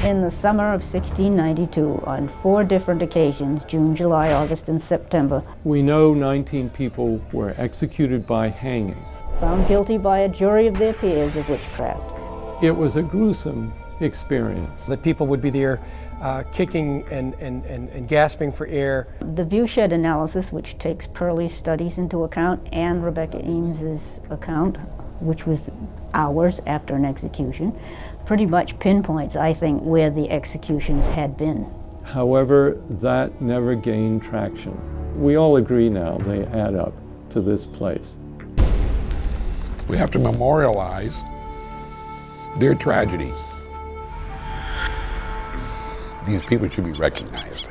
In the summer of 1692, on 4 different occasions, June, July, August, and September, we know 19 people were executed by hanging. Found guilty by a jury of their peers of witchcraft. It was a gruesome experience. That people would be there kicking and gasping for air. The viewshed analysis, which takes Pearlie's studies into account and Rebecca Ames's account, which was hours after an execution, pretty much pinpoints, I think, where the executions had been. However, that never gained traction. We all agree now they add up to this place. We have to memorialize their tragedy. These people should be recognized.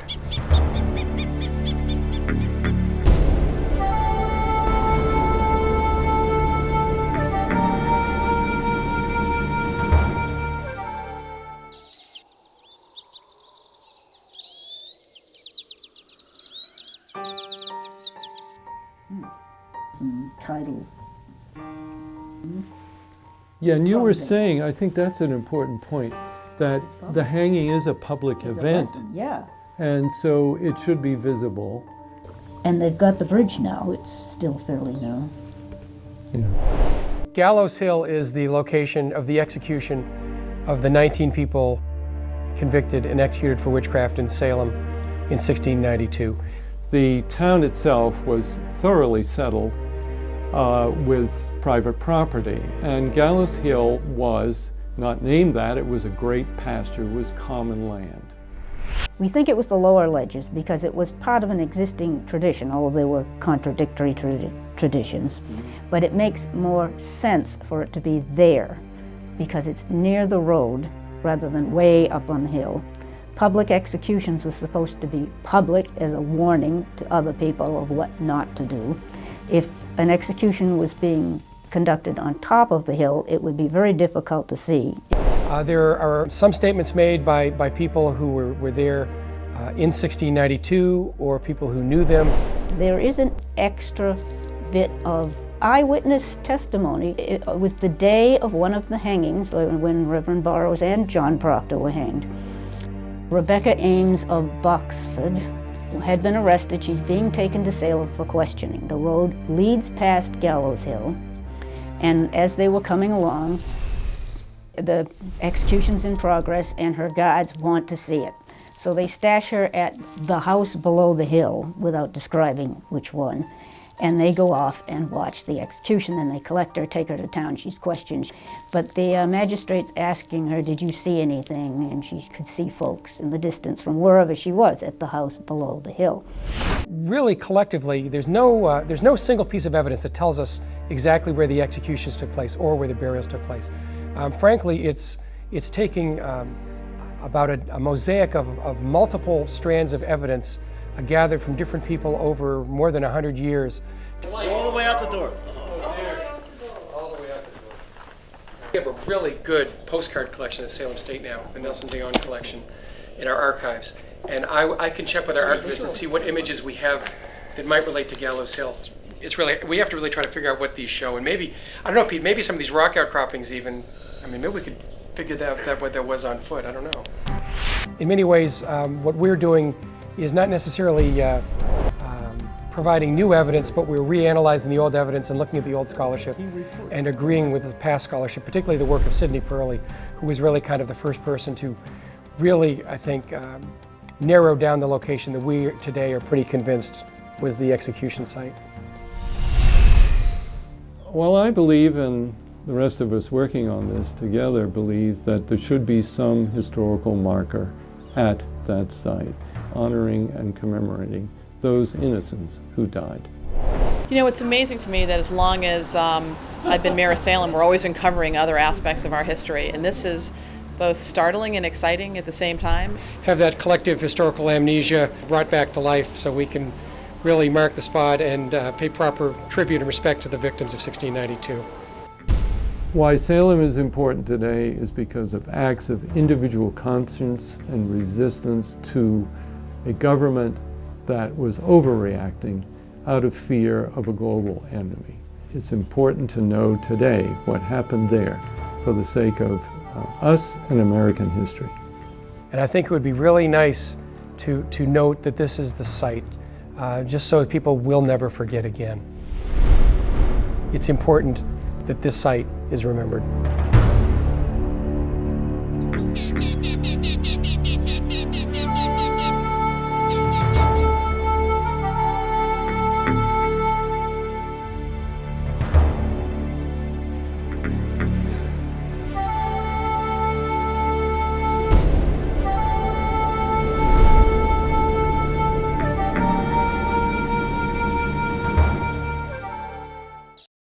Some title. Yeah, and you were saying, I think that's an important point, that the hanging is a public event. Yeah. And so it should be visible. And they've got the bridge now. It's still fairly new. Yeah. Gallows Hill is the location of the execution of the 19 people convicted and executed for witchcraft in Salem in 1692. The town itself was thoroughly settled with private property, and Gallows Hill was not named that. It was a great pasture, it was common land. We think it was the lower ledges because it was part of an existing tradition, although there were contradictory traditions. But it makes more sense for it to be there because it's near the road rather than way up on the hill. Public executions were supposed to be public as a warning to other people of what not to do. If an execution was being conducted on top of the hill, it would be very difficult to see. There are some statements made by people who were there in 1692 or people who knew them. There is an extra bit of eyewitness testimony. It was the day of one of the hangings when Reverend Burroughs and John Proctor were hanged. Rebecca Ames of Boxford had been arrested. She's being taken to Salem for questioning. The road leads past Gallows Hill, and as they were coming along, the execution's in progress and her guards want to see it. So they stash her at the house below the hill without describing which one. And they go off and watch the execution. Then they collect her, take her to town. She's questioned. But the magistrate's asking her, did you see anything? And she could see folks in the distance from wherever she was at the house below the hill. Really, collectively, there's no single piece of evidence that tells us exactly where the executions took place or where the burials took place. Frankly, it's taking about a mosaic of multiple strands of evidence gathered from different people over more than 100 years. All the way out the door. All the way out the door. We have a really good postcard collection at Salem State now, the Nelson Dion collection, in our archives. And I can check with our archivist and see what images we have that might relate to Gallows Hill. It's really, we have to really try to figure out what these show. And maybe, I don't know, Pete, maybe some of these rock outcroppings even, I mean, maybe we could figure that what that was on foot, I don't know. In many ways, what we're doing is not necessarily providing new evidence, but we're reanalyzing the old evidence and looking at the old scholarship and agreeing with the past scholarship, particularly the work of Sidney Purley, who was really kind of the first person to really, I think, narrow down the location that we today are pretty convinced was the execution site. Well, I believe, and the rest of us working on this together believe, that there should be some historical marker at that site, honoring and commemorating those innocents who died. You know, it's amazing to me that as long as I've been mayor of Salem, we're always uncovering other aspects of our history, and this is both startling and exciting at the same time. Have that collective historical amnesia brought back to life so we can really mark the spot and pay proper tribute and respect to the victims of 1692. Why Salem is important today is because of acts of individual conscience and resistance to a government that was overreacting out of fear of a global enemy. It's important to know today what happened there for the sake of us and American history. And I think it would be really nice to note that this is the site, just so people will never forget again. It's important that this site is remembered.